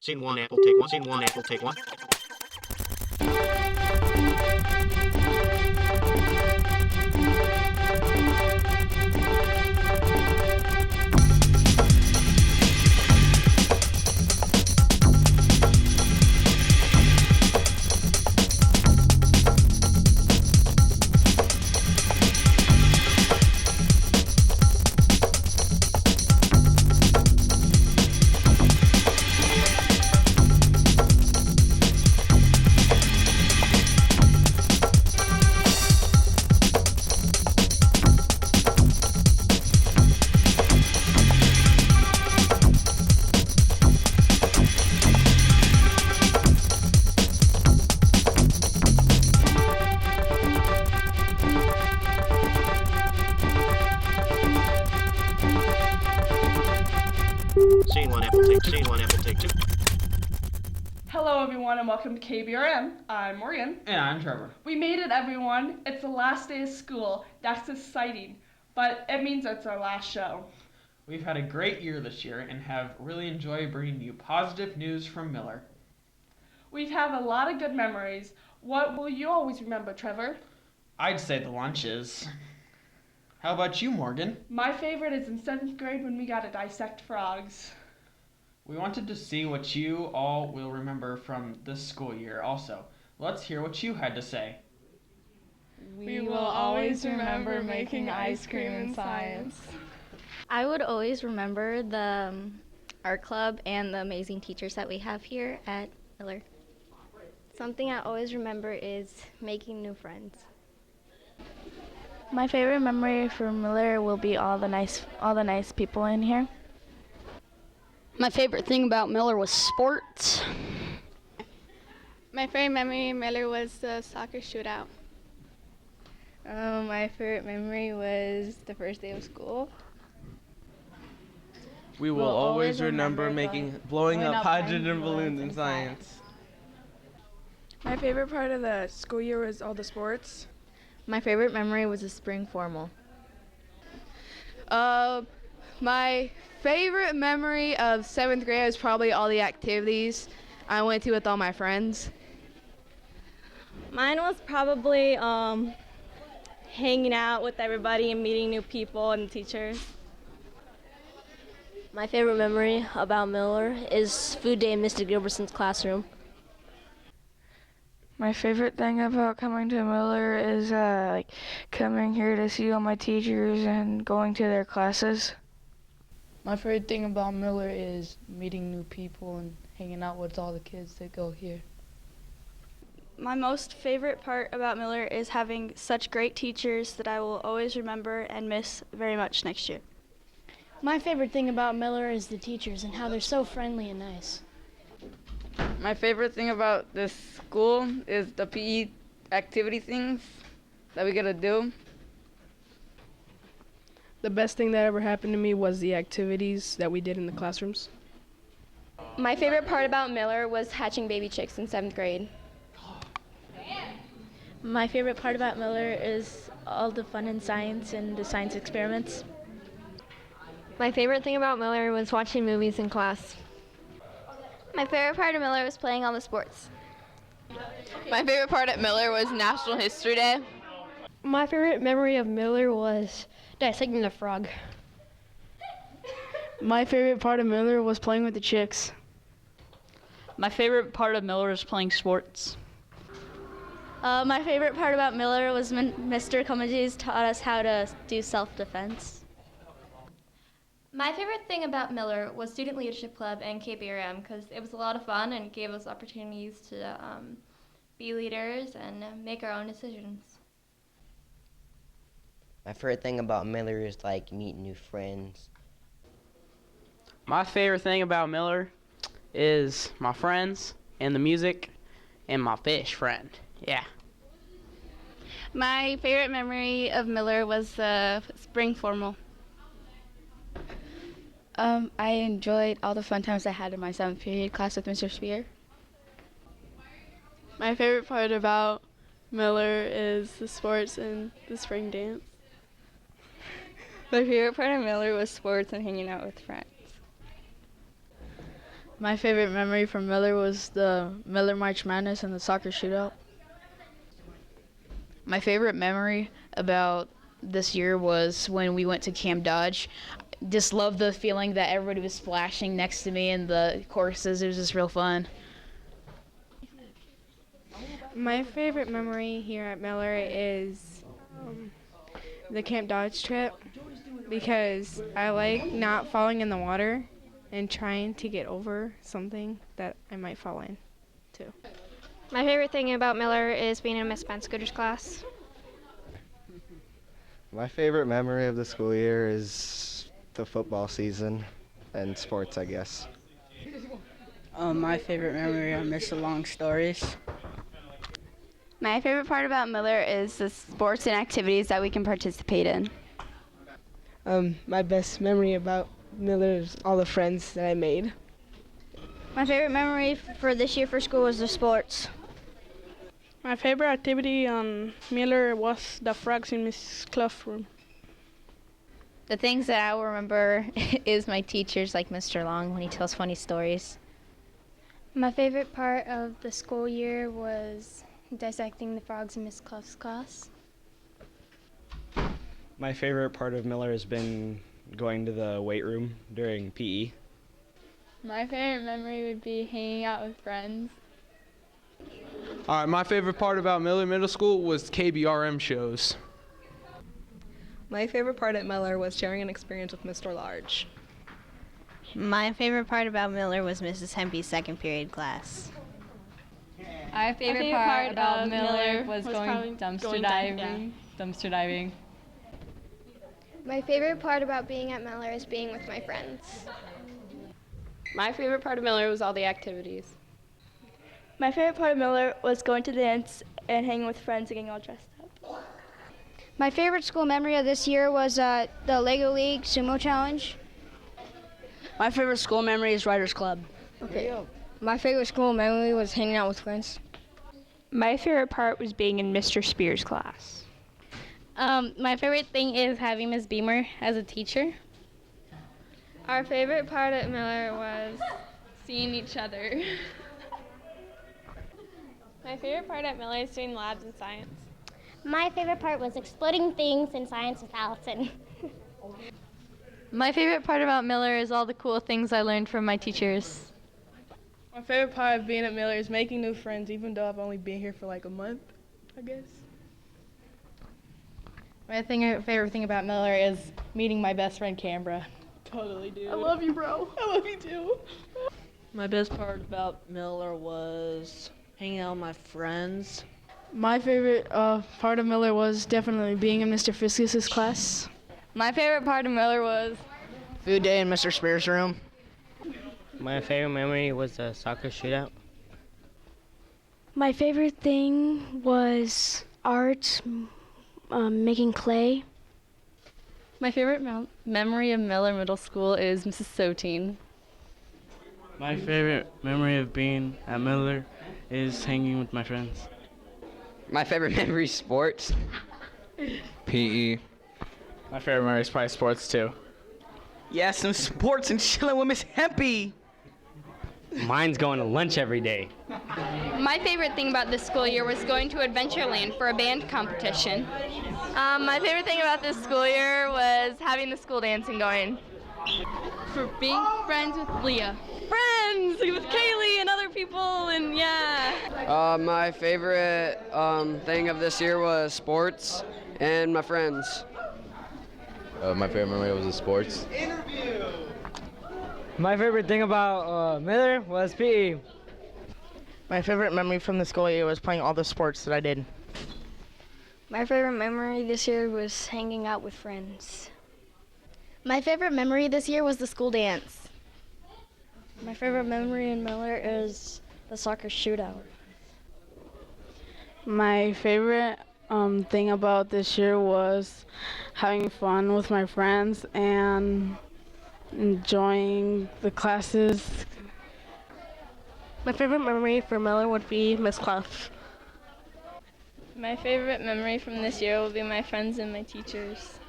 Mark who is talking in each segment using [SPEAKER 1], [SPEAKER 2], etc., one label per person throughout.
[SPEAKER 1] Scene one, apple, take one. Scene one, apple, take one. Scene one, apple, take two. Scene one, apple, take two.
[SPEAKER 2] Hello everyone and welcome to Kbrm. I'm Morgan.
[SPEAKER 3] And I'm Trevor.
[SPEAKER 2] We made it, everyone. It's the last day of school. That's exciting, but it means it's our last show.
[SPEAKER 3] We've had a great year this year and have really enjoyed bringing you positive news from Miller.
[SPEAKER 2] We've had a lot of good memories. What will you always remember, Trevor?
[SPEAKER 3] I'd say the lunches. How about you, Morgan?
[SPEAKER 2] My favorite is in 7th grade when we got to dissect frogs.
[SPEAKER 3] We wanted to see what you all will remember from this school year also. Let's hear what you had to say.
[SPEAKER 4] We will always remember making ice cream in science.
[SPEAKER 5] I would always remember the art club and the amazing teachers that we have here at Miller.
[SPEAKER 6] Something I always remember is making new friends.
[SPEAKER 7] My favorite memory from Miller will be all the nice people in here.
[SPEAKER 8] My favorite thing about Miller was sports.
[SPEAKER 4] My favorite memory in Miller was the soccer shootout.
[SPEAKER 9] My favorite memory was the first day of school.
[SPEAKER 10] We will always remember blowing up hydrogen balloons in science.
[SPEAKER 11] My favorite part of the school year was all the sports.
[SPEAKER 9] My favorite memory was the spring formal.
[SPEAKER 12] My favorite memory of 7th grade was probably all the activities I went to with all my friends.
[SPEAKER 6] Mine was probably hanging out with everybody and meeting new people and teachers.
[SPEAKER 13] My favorite memory about Miller is food day in Mr. Gilbertson's classroom.
[SPEAKER 11] My favorite thing about coming to Miller is coming here to see all my teachers and going to their classes.
[SPEAKER 14] My favorite thing about Miller is meeting new people and hanging out with all the kids that go here.
[SPEAKER 15] My most favorite part about Miller is having such great teachers that I will always remember and miss very much next year.
[SPEAKER 13] My favorite thing about Miller is the teachers and how they're so friendly and nice.
[SPEAKER 16] My favorite thing about this school is the PE activity things that we get to do.
[SPEAKER 17] The best thing that ever happened to me was the activities that we did in the classrooms.
[SPEAKER 18] My favorite part about Miller was hatching baby chicks in 7th grade.
[SPEAKER 5] My favorite part about Miller is all the fun in science and the science experiments.
[SPEAKER 6] My favorite thing about Miller was watching movies in class.
[SPEAKER 18] My favorite part of Miller was playing all the sports.
[SPEAKER 12] My favorite part at Miller was National History Day.
[SPEAKER 13] My favorite memory of Miller was dissecting the frog.
[SPEAKER 14] My favorite part of Miller was playing with the chicks.
[SPEAKER 8] My favorite part of Miller is playing sports.
[SPEAKER 5] My favorite part about Miller was when Mr. Cummings taught us how to do self-defense.
[SPEAKER 18] My favorite thing about Miller was Student Leadership Club and Kbrm because it was a lot of fun and gave us opportunities to be leaders and make our own decisions.
[SPEAKER 19] My favorite thing about Miller is meeting new friends.
[SPEAKER 10] My favorite thing about Miller is my friends and the music and my fish friend. Yeah.
[SPEAKER 15] My favorite memory of Miller was the spring formal.
[SPEAKER 9] I enjoyed all the fun times I had in my 7th period class with Mr. Spear.
[SPEAKER 4] My favorite part about Miller is the sports and the spring dance.
[SPEAKER 9] My favorite part of Miller was sports and hanging out with friends.
[SPEAKER 14] My favorite memory from Miller was the Miller March Madness and the soccer shootout. My favorite memory about this year was when we went to Camp Dodge. Just loved the feeling that everybody was splashing next to me in the courses. It was just real fun.
[SPEAKER 4] My favorite memory here at Miller is the Camp Dodge trip because I like not falling in the water and trying to get over something that I might fall in too.
[SPEAKER 20] My favorite thing about Miller is being in Miss Scooters class.
[SPEAKER 21] My favorite memory of the school year is the football season and sports, I guess.
[SPEAKER 10] My favorite memory are Mr. Long Stories.
[SPEAKER 22] My favorite part about Miller is the sports and activities that we can participate in.
[SPEAKER 17] My best memory about Miller is all the friends that I made.
[SPEAKER 13] My favorite memory for this year for school was the sports.
[SPEAKER 23] My favorite activity on Miller was the frogs in Miss classroom.
[SPEAKER 5] The things that I will remember is my teachers, like Mr. Long, when he tells funny stories.
[SPEAKER 20] My favorite part of the school year was dissecting the frogs in Miss Clough's class.
[SPEAKER 24] My favorite part of Miller has been going to the weight room during PE.
[SPEAKER 4] My favorite memory would be hanging out with friends.
[SPEAKER 25] All right, my favorite part about Miller Middle School was Kbrm shows.
[SPEAKER 26] My favorite part at Miller was sharing an experience with Mr. Large.
[SPEAKER 6] My favorite part about Miller was Mrs. Hempy's second period class.
[SPEAKER 4] My favorite part about Miller was going dumpster diving.
[SPEAKER 20] My favorite part about being at Miller is being with my friends.
[SPEAKER 27] My favorite part of Miller was all the activities.
[SPEAKER 2] My favorite part of Miller was going to the dance and hanging with friends and getting all dressed up.
[SPEAKER 13] My favorite school memory of this year was the Lego League Sumo Challenge.
[SPEAKER 8] My favorite school memory is Writers Club.
[SPEAKER 13] Okay. My favorite school memory was hanging out with friends.
[SPEAKER 28] My favorite part was being in Mr. Spears' class.
[SPEAKER 5] My favorite thing is having Miss Beamer as a teacher.
[SPEAKER 2] Our favorite part at Miller was seeing each other.
[SPEAKER 20] My favorite part at Miller is doing labs and science.
[SPEAKER 29] My favorite part was exploding things in science with Allison.
[SPEAKER 30] My favorite part about Miller is all the cool things I learned from my teachers.
[SPEAKER 17] My favorite part of being at Miller is making new friends, even though I've only been here for like a month, I guess.
[SPEAKER 4] My favorite thing about Miller is meeting my best friend, Canberra.
[SPEAKER 17] Totally, dude.
[SPEAKER 2] I love you, bro. I love you too.
[SPEAKER 31] My best part about Miller was hanging out with my friends.
[SPEAKER 11] My favorite part of Miller was definitely being in Mr. Fiskus's class.
[SPEAKER 6] My favorite part of Miller was
[SPEAKER 10] food day in Mr. Spears' room.
[SPEAKER 32] My favorite memory was the soccer shootout.
[SPEAKER 7] My favorite thing was art, making clay.
[SPEAKER 33] My favorite memory of Miller Middle School is Mrs. Soteen.
[SPEAKER 34] My favorite memory of being at Miller is hanging with my friends.
[SPEAKER 35] My favorite memory is sports.
[SPEAKER 36] PE.
[SPEAKER 25] My favorite memory is probably sports too.
[SPEAKER 10] Yeah, some sports and chilling with Miss Hempy.
[SPEAKER 36] Mine's going to lunch every day.
[SPEAKER 28] My favorite thing about this school year was going to Adventureland for a band competition.
[SPEAKER 6] My favorite thing about this school year was having the school dancing going.
[SPEAKER 28] For being friends with Leah.
[SPEAKER 6] Friends with Kaylee and other people, and yeah.
[SPEAKER 35] My favorite thing of this year was sports and my friends.
[SPEAKER 37] My favorite memory was the sports.
[SPEAKER 38] My favorite thing about Miller was PE.
[SPEAKER 10] My favorite memory from the school year was playing all the sports that I did.
[SPEAKER 13] My favorite memory this year was hanging out with friends.
[SPEAKER 29] My favorite memory this year was the school dance.
[SPEAKER 13] My favorite memory in Miller is the soccer shootout.
[SPEAKER 11] My favorite thing about this year was having fun with my friends and enjoying the classes.
[SPEAKER 2] My favorite memory for Miller would be Miss Clough. My favorite memory from this year will be my friends and my teachers.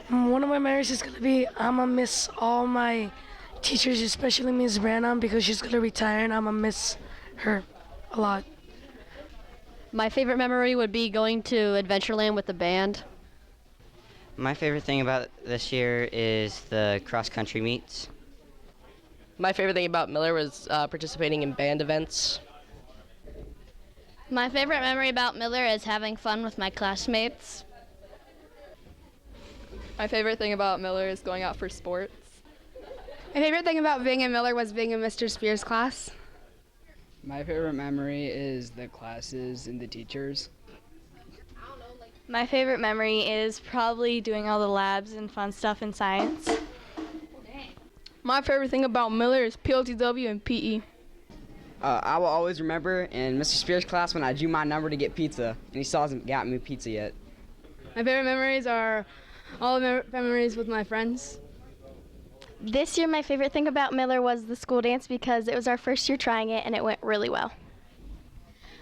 [SPEAKER 39] One of my memories is going to be I'm going to miss all my
[SPEAKER 1] teachers, especially Miss Branham, because she's going to retire and I'm going to miss her a lot.
[SPEAKER 3] My favorite memory would be going to Adventureland with the band.
[SPEAKER 5] My favorite thing about this year is the cross-country meets.
[SPEAKER 8] My favorite thing about Miller was participating in band events.
[SPEAKER 29] My favorite memory about Miller is having fun with my classmates.
[SPEAKER 9] My favorite thing about Miller is going out for sports.
[SPEAKER 12] My favorite thing about being in Miller was being in Mr. Spears' class.
[SPEAKER 14] My favorite memory is the classes and the teachers.
[SPEAKER 6] My favorite memory is probably doing all the labs and fun stuff in science.
[SPEAKER 17] My favorite thing about Miller is PLTW and PE.
[SPEAKER 35] I will always remember in Mr. Spears' class when I drew my number to get pizza, and he still hasn't got me pizza yet.
[SPEAKER 12] My favorite memories are all the memories with my friends.
[SPEAKER 29] This year, my favorite thing about Miller was the school dance because it was our first year trying it and it went really well.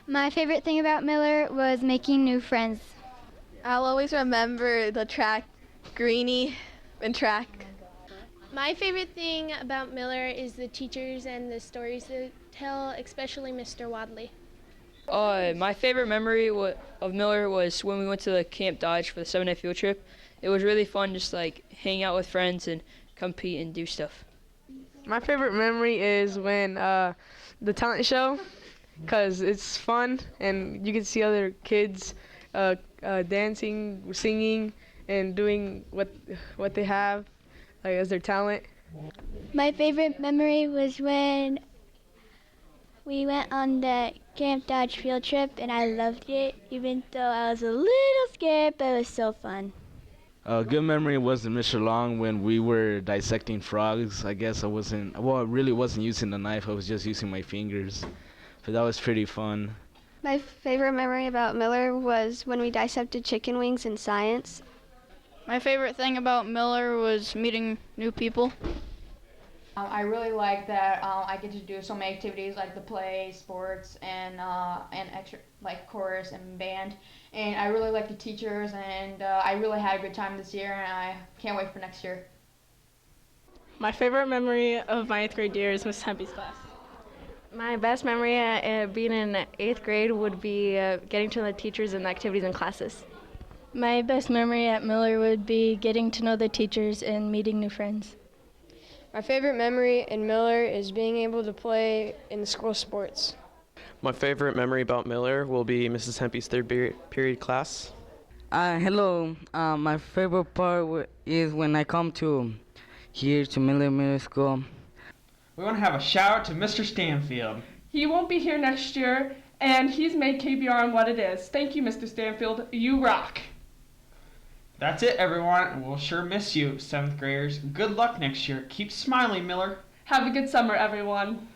[SPEAKER 29] My favorite thing about Miller was making new friends.
[SPEAKER 33] I'll always remember the track, Greenie and track.
[SPEAKER 29] My favorite thing about Miller is the teachers and the stories they tell, especially Mr. Wadley.
[SPEAKER 15] My favorite memory of Miller was when we went to the Camp Dodge for the 7-day field trip. It was really fun just like hang out with friends and compete and do stuff.
[SPEAKER 17] My favorite memory is when the talent show, because it's fun and you can see other kids dancing, singing, and doing what they have like as their talent.
[SPEAKER 29] My favorite memory was when we went on the Camp Dodge field trip and I loved it, even though I was a little scared, but it was so fun.
[SPEAKER 34] A good memory was in Mr. Long when we were dissecting frogs. I guess I really wasn't using the knife, I was just using my fingers. But that was pretty fun.
[SPEAKER 29] My favorite memory about Miller was when we dissected chicken wings in science.
[SPEAKER 3] My favorite thing about Miller was meeting new people.
[SPEAKER 16] I really like that I get to do so many activities like the play, sports, and extra like chorus and band. And I really like the teachers, and I really had a good time this year, and I can't wait for next year.
[SPEAKER 17] My favorite memory of my 8th grade year is Miss Hempy's class.
[SPEAKER 6] My best memory being in 8th grade would be getting to know the teachers and the activities and classes.
[SPEAKER 29] My best memory at Miller would be getting to know the teachers and meeting new friends.
[SPEAKER 12] My favorite memory in Miller is being able to play in the school sports.
[SPEAKER 18] My favorite memory about Miller will be Mrs. Hempy's 3rd period class.
[SPEAKER 38] Hello. My favorite part is when I come here to Miller Middle School.
[SPEAKER 19] We want to have a shout out to Mr. Stanfield.
[SPEAKER 2] He won't be here next year, and he's made Kbrm what it is. Thank you, Mr. Stanfield. You rock.
[SPEAKER 19] That's it, everyone. We'll sure miss you, 7th graders. Good luck next year. Keep smiling, Miller.
[SPEAKER 2] Have a good summer, everyone.